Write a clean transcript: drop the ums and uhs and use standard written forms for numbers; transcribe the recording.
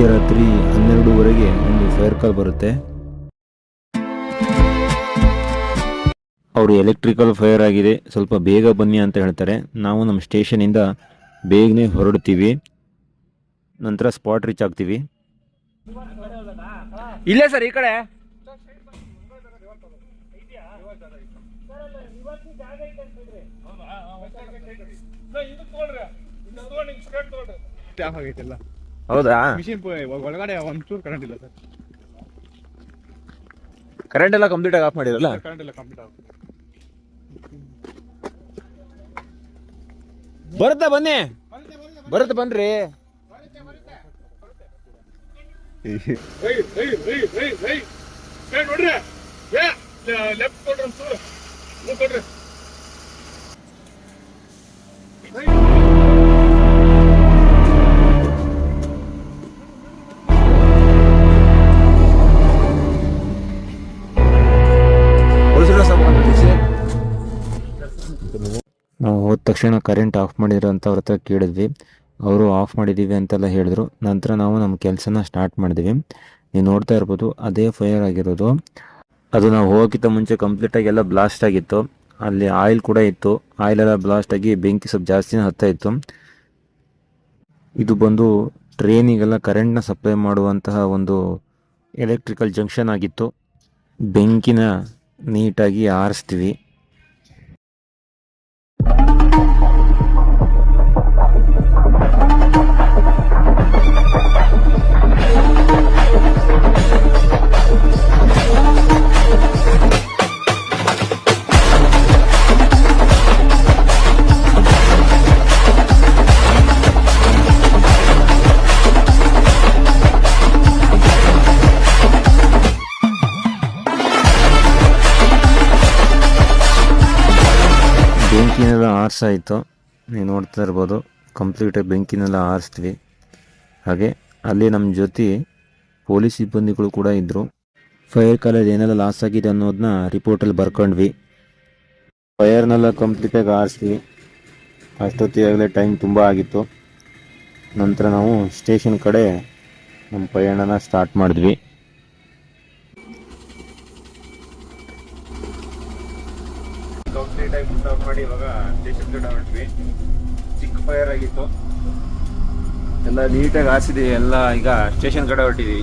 ಮಧ್ಯರಾತ್ರಿ 12:30ಗೆ ಒಂದು ಫೈರ್ ಕಾಲ್ ಬರುತ್ತೆ. ಅವರು ಎಲೆಕ್ಟ್ರಿಕಲ್ ಫೈರ್ ಆಗಿದೆ, ಸ್ವಲ್ಪ ಬೇಗ ಬನ್ನಿ ಅಂತ ಹೇಳ್ತಾರೆ. ನಾವು ನಮ್ಮ ಸ್ಟೇಷನಿಂದ ಬೇಗನೆ ಹೊರಡ್ತೀವಿ. ನಂತರ ಸ್ಪಾಟ್ ರೀಚ್ ಆಗ್ತೀವಿ. ಇಲ್ಲೇ ಸರ್, ಈ ಕಡೆ ಹೌದಾ? ಮಿಷಿನ್ ಒಳಗಡೆ ಒಂಚೂರು ಕರೆಂಟ್ ಇಲ್ಲ ಸರ್. ಕರೆಂಟ್ ಎಲ್ಲ ಕಂಪ್ಲೀಟ್ ಆಗಿ ಆಫ್ ಮಾಡಿರಲ್ಲ? ಕರೆಂಟ್ ಎಲ್ಲ ಕಂಪ್ಲೀಟ್ ಆಗುತ್ತೆ. ಬರುತ್ತಾ? ಬನ್ನಿ, ಬರುತ್ತೆ, ಬನ್ರಿ. ನೋಡ್ರಿ, ಲೆಫ್ಟ್ ಕೊಡ್ರಿ, ಕೊಡ್ರಿ. ನಾವು ಹೋದ ತಕ್ಷಣ ಕರೆಂಟ್ ಆಫ್ ಮಾಡಿದ್ರು ಅಂತ ಅವ್ರ ಹತ್ರ ಕೇಳಿದ್ವಿ. ಅವರು ಆಫ್ ಮಾಡಿದ್ದೀವಿ ಅಂತೆಲ್ಲ ಹೇಳಿದ್ರು. ನಂತರ ನಾವು ನಮ್ಮ ಕೆಲಸನ ಸ್ಟಾರ್ಟ್ ಮಾಡಿದ್ವಿ. ನೀವು ನೋಡ್ತಾ ಇರ್ಬೋದು, ಅದೇ ಫೈರ್ ಆಗಿರೋದು. ಅದು ನಾವು ಹೋಗೋಕ್ಕಿಂತ ಮುಂಚೆ ಕಂಪ್ಲೀಟಾಗಿ ಎಲ್ಲ ಬ್ಲಾಸ್ಟ್ ಆಗಿತ್ತು. ಅಲ್ಲಿ ಆಯಿಲ್ ಕೂಡ ಇತ್ತು. ಆಯಿಲ್ ಎಲ್ಲ ಬ್ಲಾಸ್ಟ್ ಆಗಿ ಬೆಂಕಿ ಸ್ವಲ್ಪ ಜಾಸ್ತಿನೇ ಹತ್ತಾ ಇತ್ತು. ಇದು ಬಂದು ಟ್ರೈನಿಗೆಲ್ಲ ಕರೆಂಟ್ನ ಸಪ್ಲೈ ಮಾಡುವಂತಹ ಒಂದು ಎಲೆಕ್ಟ್ರಿಕಲ್ ಜಂಕ್ಷನ್ ಆಗಿತ್ತು. ಬೆಂಕಿನ ನೀಟಾಗಿ ಆರಿಸ್ತೀವಿ. ಬೆಂಕಿನೆಲ್ಲ ಆರಿಸಾಯಿತು. ನೀವು ನೋಡ್ತಾ ಇರ್ಬೋದು, ಕಂಪ್ಲೀಟಾಗಿ ಬೆಂಕಿನೆಲ್ಲ ಆರಿಸ್ತೀವಿ. ಹಾಗೆ ಅಲ್ಲಿ ನಮ್ಮ ಜೊತೆ ಪೊಲೀಸ್ ಸಿಬ್ಬಂದಿಗಳು ಕೂಡ ಇದ್ದರು. ಫೈರ್ ಕಾಲೇಜ್ ಏನೆಲ್ಲ ಲಾಸ್ ಆಗಿದೆ ಅನ್ನೋದನ್ನ ರಿಪೋರ್ಟಲ್ಲಿ ಬರ್ಕೊಂಡ್ವಿ. ಫೈರ್ನೆಲ್ಲ ಕಂಪ್ಲೀಟಾಗಿ ಆರಿಸ್ತೀವಿ. ಅಷ್ಟೊತ್ತಿಗಾಗಲೇ ಟೈಮ್ ತುಂಬ ಆಗಿತ್ತು. ನಂತರ ನಾವು ಸ್ಟೇಷನ್ ಕಡೆ ನಮ್ಮ ಪಯಣನ ಸ್ಟಾರ್ಟ್ ಮಾಡಿದ್ವಿ. ಕಂಪ್ಲೀಟಾಗಿ ಮುಟ್ ಆಫ್ ಮಾಡಿ ಇವಾಗ ಸ್ಟೇಷನ್ ಕಡೆ ಹೊರಟ್ವಿ. ಚಿಕ್ಕ ಫೈರ್ ಆಗಿತ್ತು, ಎಲ್ಲ ನೀಟಾಗಿ ಆರಿಸಿದ್ದೀವಿ. ಎಲ್ಲ ಈಗ ಸ್ಟೇಷನ್ ಕಡೆ ಹೊರಟಿದ್ದೀವಿ.